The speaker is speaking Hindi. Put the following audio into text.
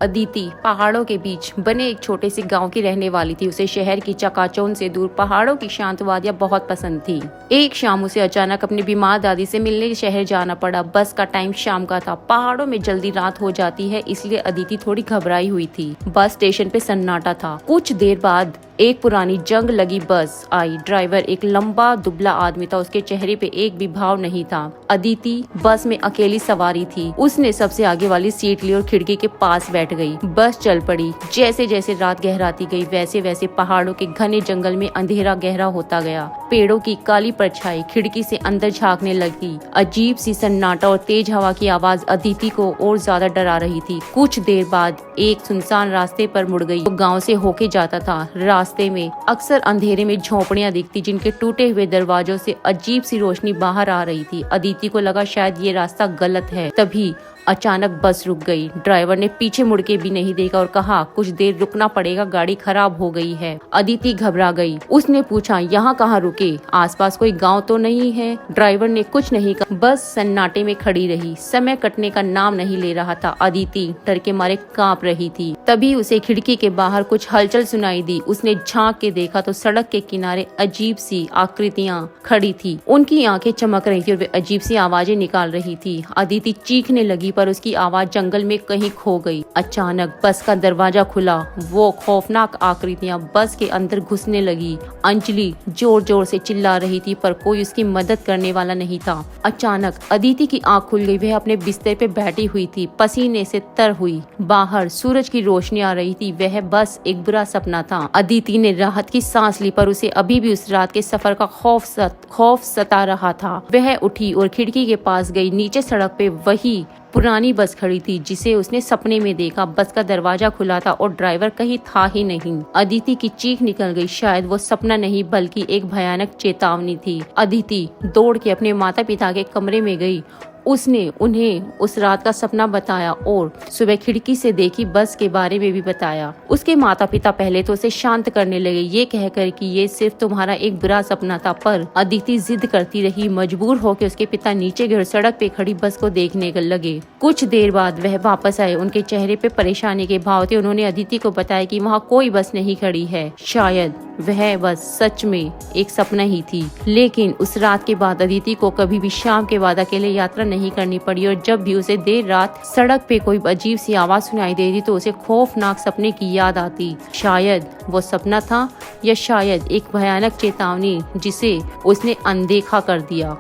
अदिति पहाड़ों के बीच बने एक छोटे से गांव की रहने वाली थी। उसे शहर की चकाचौंध से दूर पहाड़ों की शांत वादियां बहुत पसंद थी। एक शाम उसे अचानक अपनी बीमार दादी से मिलने शहर जाना पड़ा। बस का टाइम शाम का था। पहाड़ों में जल्दी रात हो जाती है, इसलिए अदिति थोड़ी घबराई हुई थी। बस स्टेशन पे सन्नाटा था। कुछ देर बाद एक पुरानी जंग लगी बस आई। ड्राइवर एक लंबा दुबला आदमी था। उसके चेहरे पे एक भी भाव नहीं था। अदिति बस में अकेली सवारी थी। उसने सबसे आगे वाली सीट ली और खिड़की के पास बैठ गई। बस चल पड़ी। जैसे जैसे रात गहराती गई वैसे वैसे पहाड़ों के घने जंगल में अंधेरा गहरा होता गया। पेड़ों की काली परछाई खिड़की से अंदर झांकने लगी। अजीब सी सन्नाटा और तेज हवा की आवाज अदिति को और ज्यादा डरा रही थी। कुछ देर बाद एक सुनसान रास्ते पर मुड़ गई जो गाँव से होके जाता था। रास्ते में अक्सर अंधेरे में झोपड़ियां दिखती जिनके टूटे हुए दरवाजों से अजीब सी रोशनी बाहर आ रही थी। अदिति को लगा शायद ये रास्ता गलत है। तभी अचानक बस रुक गई। ड्राइवर ने पीछे मुड़ के भी नहीं देखा और कहा कुछ देर रुकना पड़ेगा, गाड़ी खराब हो गई है। अदिति घबरा गई। उसने पूछा यहाँ कहाँ रुके? आसपास कोई गांव तो नहीं है? ड्राइवर ने कुछ नहीं कहा। बस सन्नाटे में खड़ी रही। समय कटने का नाम नहीं ले रहा था। अदिति डर के मारे कांप रही थी। तभी उसे खिड़की के बाहर कुछ हलचल सुनाई दी। उसने झांक के देखा तो सड़क के किनारे अजीब सी आकृतियां खड़ी थी। उनकी आंखें चमक रही थी और वे अजीब सी आवाजें निकाल रही थी। अदिति चीखने लगी पर उसकी आवाज जंगल में कहीं खो गई। अचानक बस का दरवाजा खुला। वो खौफनाक आकृतियां बस के अंदर घुसने लगी। अंजलि जोर जोर से चिल्ला रही थी पर कोई उसकी मदद करने वाला नहीं था। अचानक अदिति की आंख खुल गई। वह अपने बिस्तर पे बैठी हुई थी, पसीने से तर हुई। बाहर सूरज की रोशनी आ रही थी। वह बस एक बुरा सपना था। अदिति ने राहत की सांस ली पर उसे अभी भी उस रात के सफर का खौफ सता रहा था। वह उठी और खिड़की के पास गई। नीचे सड़क पे वही पुरानी बस खड़ी थी जिसे उसने सपने में देखा। बस का दरवाजा खुला था और ड्राइवर कहीं था ही नहीं। अदिति की चीख निकल गई। शायद वो सपना नहीं बल्कि एक भयानक चेतावनी थी। अदिति दौड़ के अपने माता पिता के कमरे में गई। उसने उन्हें उस रात का सपना बताया और सुबह खिड़की से देखी बस के बारे में भी बताया। उसके माता पिता पहले तो उसे शांत करने लगे, ये कहकर कि ये सिर्फ तुम्हारा एक बुरा सपना था, पर अदिति जिद करती रही। मजबूर होकर उसके पिता नीचे गिर सड़क पे खड़ी बस को देखने लगे। कुछ देर बाद वह वापस आए। उनके चेहरे पे परेशानी के भाव थे। उन्होंने अदिति को बताया कि वहाँ कोई बस नहीं खड़ी है। शायद वह बस सच में एक सपना ही थी। लेकिन उस रात के बाद अदिति को कभी भी शाम के बाद अकेले यात्रा नहीं करनी पड़ी और जब भी उसे देर रात सड़क पे कोई अजीब सी आवाज सुनाई देती तो उसे खौफनाक सपने की याद आती। शायद वो सपना था या शायद एक भयानक चेतावनी जिसे उसने अनदेखा कर दिया।